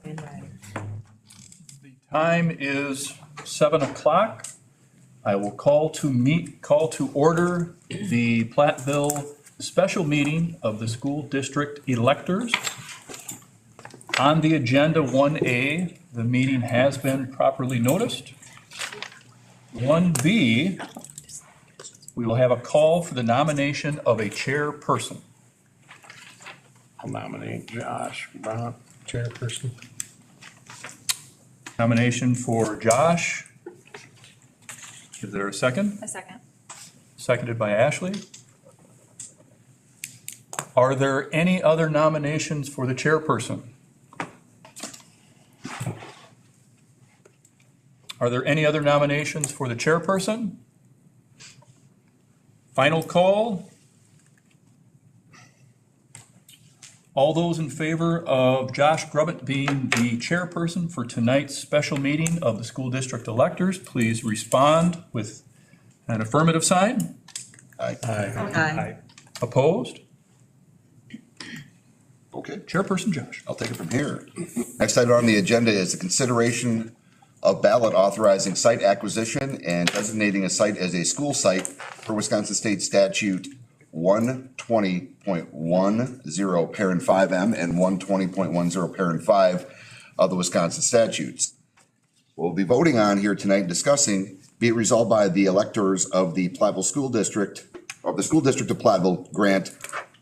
The time is 7 o'clock. I will call to order the Platteville special meeting of the school district electors. On the agenda 1A, the meeting has been properly noticed. 1B, we will have a call for the nomination of a chairperson. I'll nominate Josh Brown, chairperson. Nomination for Josh. Is there a second? A second. Seconded by Ashley. Are there any other nominations for the chairperson? Are there any other nominations for the chairperson? Final call. All those in favor of Josh Grubbett being the chairperson for tonight's special meeting of the school district electors, please respond with an affirmative sign. Aye. Aye. Opposed? Okay, Chairperson Josh. I'll take it from here. Next item on the agenda is the consideration of ballot authorizing site acquisition and designating a site as a school site for Wisconsin State Statute 120.10 parent 5M and 120.10 parent 5 of the Wisconsin statutes. We'll be voting on here tonight and discussing, be it resolved by the electors of the Platteville School District, of the School District of Platteville, Grant,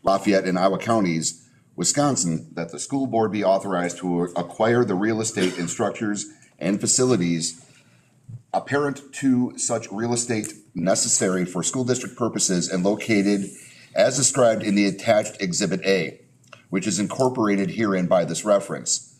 Lafayette, and Iowa counties, Wisconsin, that the school board be authorized to acquire the real estate and structures and facilities apparent to such real estate necessary for school district purposes and located as described in the attached Exhibit A, which is incorporated herein by this reference,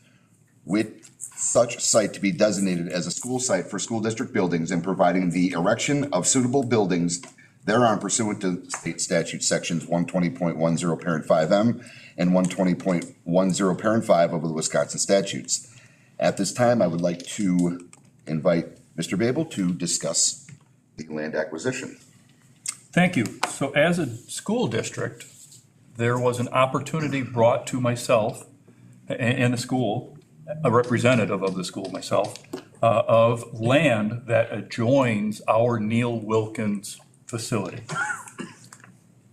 with such site to be designated as a school site for school district buildings and providing the erection of suitable buildings thereon pursuant to state statute sections 120.10 parent 5M and 120.10 parent 5 of the Wisconsin statutes. At this time, I would like to invite Mr. Babel to discuss the land acquisition. Thank you. So as a school district, there was an opportunity brought to myself and the school, a representative of the school myself, of land that adjoins our Neil Wilkins facility.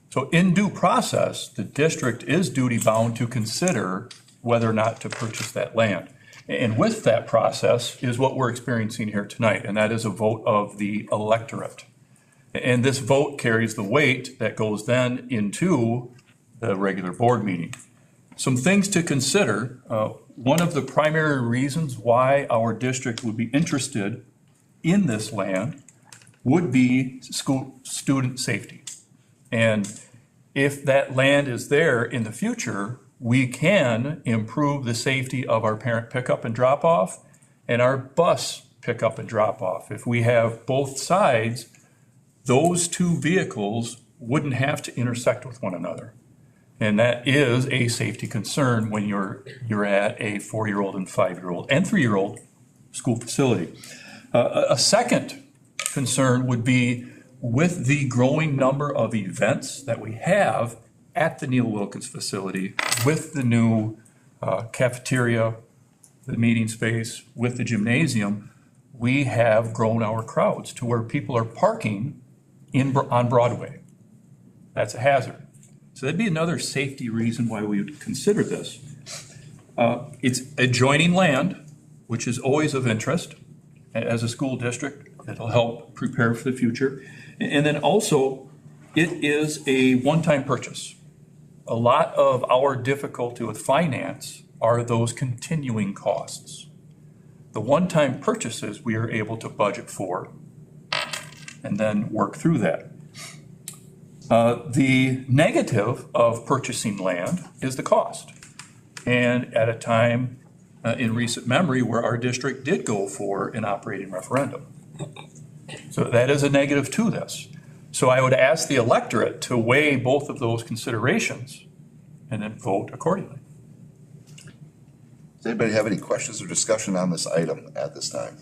So in due process, the district is duty bound to consider whether or not to purchase that land. And with that process is what we're experiencing here tonight, and that is a vote of the electorate. And this vote carries the weight that goes then into the regular board meeting. Some things to consider. One of the primary reasons why our district would be interested in this land would be school student safety. And if that land is there in the future, we can improve the safety of our parent pickup and drop off and our bus pickup and drop off. If we have both sides, those two vehicles wouldn't have to intersect with one another. And that is a safety concern when you're at a 4-year-old and 5-year-old and 3-year-old school facility. A second concern would be with the growing number of events that we have at the Neil Wilkins facility, with the new cafeteria, the meeting space, with the gymnasium, we have grown our crowds to where people are parking on Broadway. That's a hazard. So that'd be another safety reason why we would consider this. It's adjoining land, which is always of interest as a school district. It'll help prepare for the future. And then also, it is a one-time purchase. A lot of our difficulty with finance are those continuing costs. The one-time purchases we are able to budget for and then work through that. The negative of purchasing land is the cost. And at a time in recent memory where our district did go for an operating referendum. So that is a negative to this. So I would ask the electorate to weigh both of those considerations and then vote accordingly. Does anybody have any questions or discussion on this item at this time?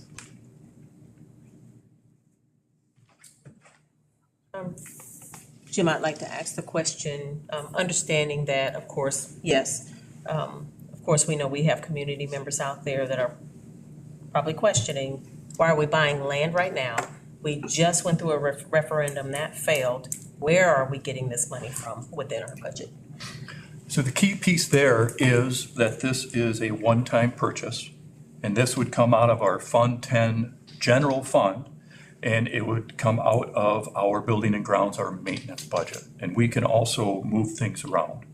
Jim, I'd like to ask the question, understanding that, of course, yes, of course, we know we have community members out there that are probably questioning, why are we buying land right now? We just went through a referendum that failed. Where are we getting this money from within our budget? So the key piece there is that this is a one-time purchase, and this would come out of our Fund 10 general fund, and it would come out of our building and grounds, our maintenance budget. And we can also move things around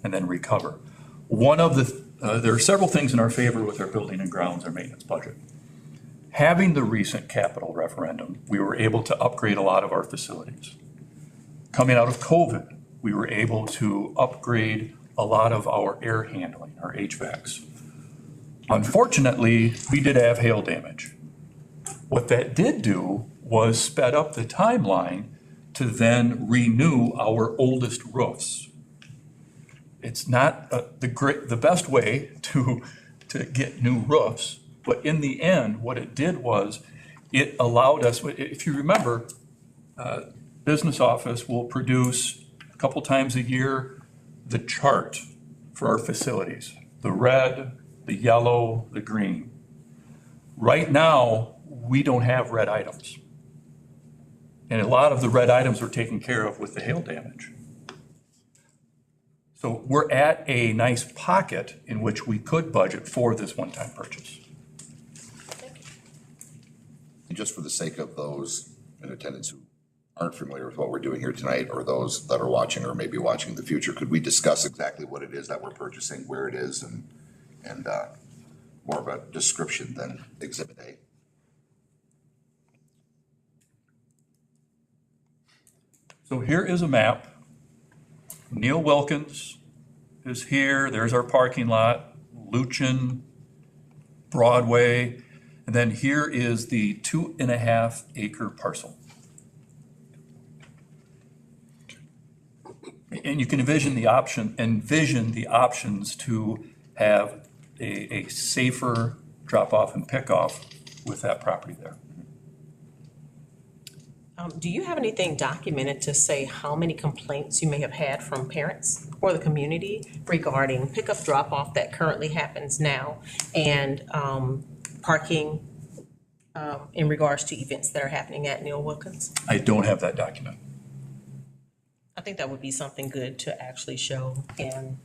and then recover. One of the, there are several things in our favor with our building and grounds, our maintenance budget. Having the recent capital referendum, we were able to upgrade a lot of our facilities. Coming out of COVID, we were able to upgrade a lot of our air handling, our HVACs. Unfortunately, we did have hail damage. What that did do was sped up the timeline to then renew our oldest roofs. It's not the best way to get new roofs, but in the end, what it did was it allowed us, if you remember, business office will produce a couple times a year the chart for our facilities, the red, the yellow, the green. Right now, we don't have red items. And a lot of the red items were taken care of with the hail damage. So we're at a nice pocket in which we could budget for this one-time purchase. And just for the sake of those in attendance who aren't familiar with what we're doing here tonight, or those that are watching or maybe watching in the future, could we discuss exactly what it is that we're purchasing, where it is, and more of a description than Exhibit A? So here is a map. Neil Wilkins is here. There's our parking lot, Luchin, Broadway, and then here is the 2.5 acre parcel. And you can envision the options to have a safer drop-off and pick-off with that property there. Do you have anything documented to say how many complaints you may have had from parents or the community regarding pickup drop-off that currently happens now and parking in regards to events that are happening at Neil Wilkins? I don't have that document. I think that would be something good to actually show and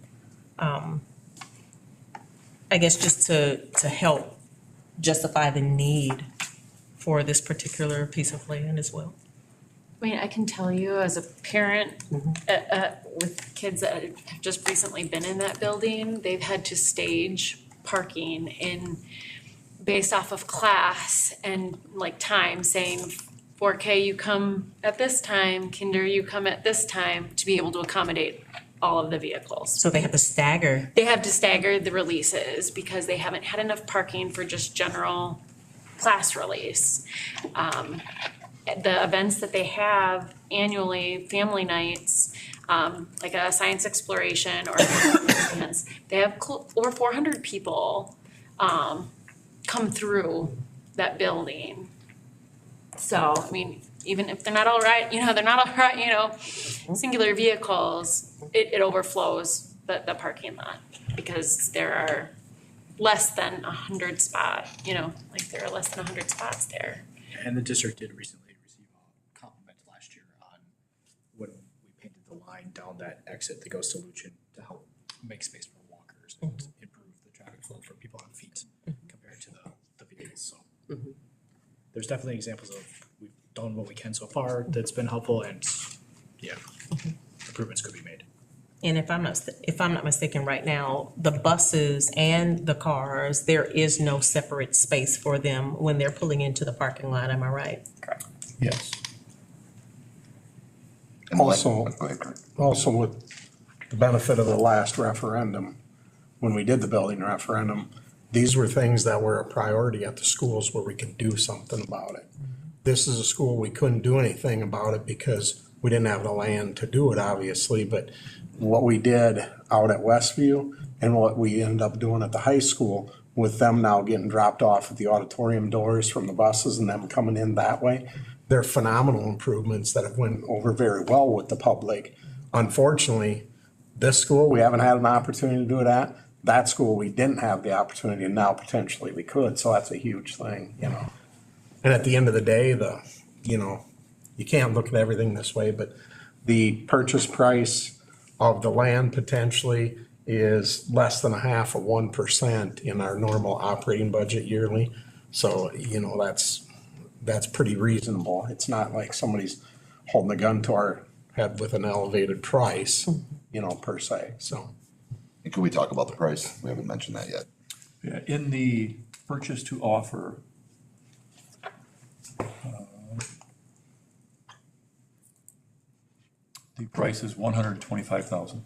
I guess just to help justify the need for this particular piece of land as well. I mean, I can tell you as a parent with kids that have just recently been in that building, they've had to stage parking based off of class and like time, saying 4K you come at this time, kinder you come at this time, to be able to accommodate all of the vehicles. So they have to stagger. They have to stagger the releases because they haven't had enough parking for just general class release. The events that they have annually, family nights, like a science exploration or events, they have over 400 people come through that building. So, I mean, even if they're not all right, they're not all right, singular vehicles, it overflows the parking lot because there are less than 100 spots, there are less than 100 spots there. And the district did recently receive a compliment last year on when we painted the line down that exit that goes to Luchin to help make space for walkers and improve the traffic flow for people on feet compared to the vehicles. So there's definitely examples of we've done what we can so far that's been helpful, and improvements could be made. And if I'm not mistaken, right now, the buses and the cars, there is no separate space for them when they're pulling into the parking lot, am I right? Correct. Yes. And Also- go ahead, Kurt. Also, with the benefit of the last referendum, when we did the building referendum, these were things that were a priority at the schools where we could do something about it. This is a school we couldn't do anything about it because we didn't have the land to do it, obviously, but what we did out at Westview and what we ended up doing at the high school with them now getting dropped off at the auditorium doors from the buses and them coming in that way, they're phenomenal improvements that have went over very well with the public. Unfortunately, this school, we haven't had an opportunity to do it at. that school, we didn't have the opportunity, and now potentially we could, so that's a huge thing, you know. And at the end of the day, you can't look at everything this way, but the purchase price of the land potentially is less than 0.5% in our normal operating budget yearly. So, that's pretty reasonable. It's not like somebody's holding a gun to our head with an elevated price, per se, so. And can we talk about the price? We haven't mentioned that yet. Yeah, in the purchase to offer, the price is $125,000.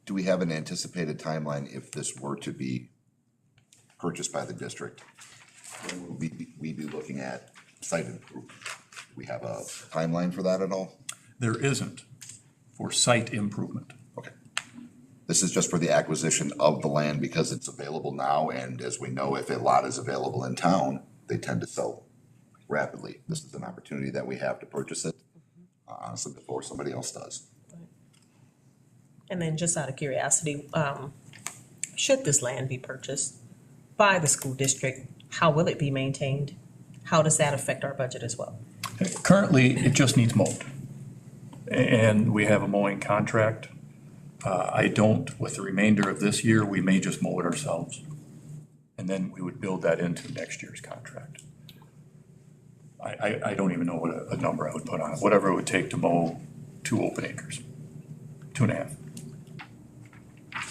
Do we have an anticipated timeline if this were to be purchased by the district? When will we be looking at site improvement? Do we have a timeline for that at all? There isn't for site improvement. Okay. This is just for the acquisition of the land because it's available now, and as we know, if a lot is available in town, they tend to sell rapidly. This is an opportunity that we have to purchase it, honestly, before somebody else does. And then just out of curiosity, should this land be purchased by the school district, how will it be maintained? How does that affect our budget as well? Currently, it just needs mowed. And we have a mowing contract. With the remainder of this year, we may just mow it ourselves. And then we would build that into next year's contract. I don't even know what a number I would put on it, whatever it would take to mow 2 open acres, 2.5.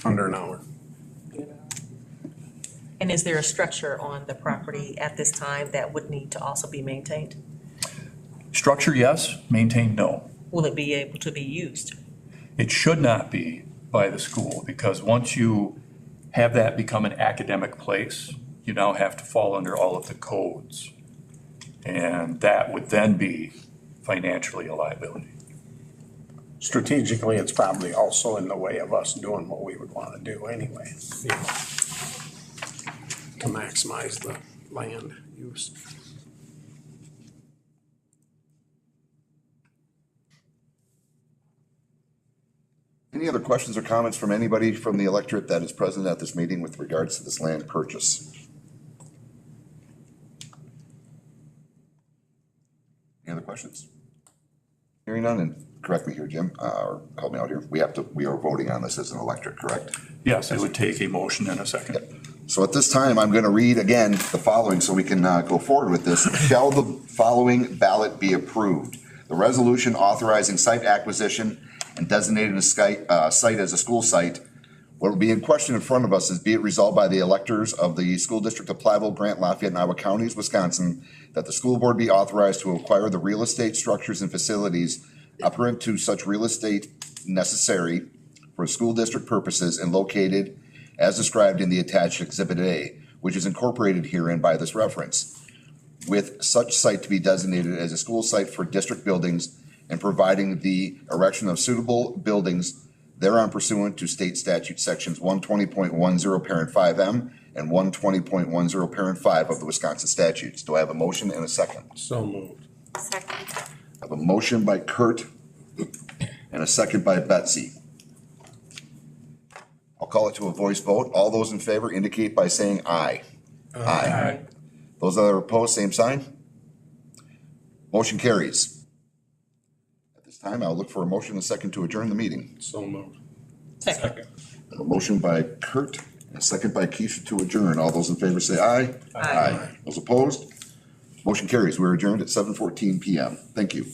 Under an hour. And is there a structure on the property at this time that would need to also be maintained? Structure, yes. Maintain, no. Will it be able to be used? It should not be by the school, because once you have that become an academic place, you now have to fall under all of the codes. And that would then be financially a liability. Strategically, it's probably also in the way of us doing what we would want to do anyway, to maximize the land use. Any other questions or comments from anybody from the electorate that is present at this meeting with regards to this land purchase? Any other questions? Hearing none, and correct me here, Jim, or help me out here. We are voting on this as an electorate, correct? Yes, it would take a motion and a second. So at this time, I'm going to read again the following so we can go forward with this. Shall the following ballot be approved? The resolution authorizing site acquisition and designating a site as a school site. What will be in question in front of us is, be it resolved by the electors of the School District of Platteville, Grant, Lafayette, and Iowa Counties, Wisconsin, that the school board be authorized to acquire the real estate, structures, and facilities apparent to such real estate necessary for school district purposes and located as described in the attached Exhibit A, which is incorporated herein by this reference, with such site to be designated as a school site for district buildings and providing the erection of suitable buildings thereon pursuant to state statute sections 120.10 parent 5M and 120.10 parent 5 of the Wisconsin statutes. Do I have a motion and a second? So moved. Second. I have a motion by Kurt and a second by Betsy. I'll call it to a voice vote. All those in favor indicate by saying aye. Aye. Those that are opposed, same sign. Motion carries. At this time, I'll look for a motion and a second to adjourn the meeting. So moved. Second. I have a motion by Kurt and a second by Keisha to adjourn. All those in favor say aye. Aye. Those opposed? Motion carries. We're adjourned at 7:14 PM. Thank you.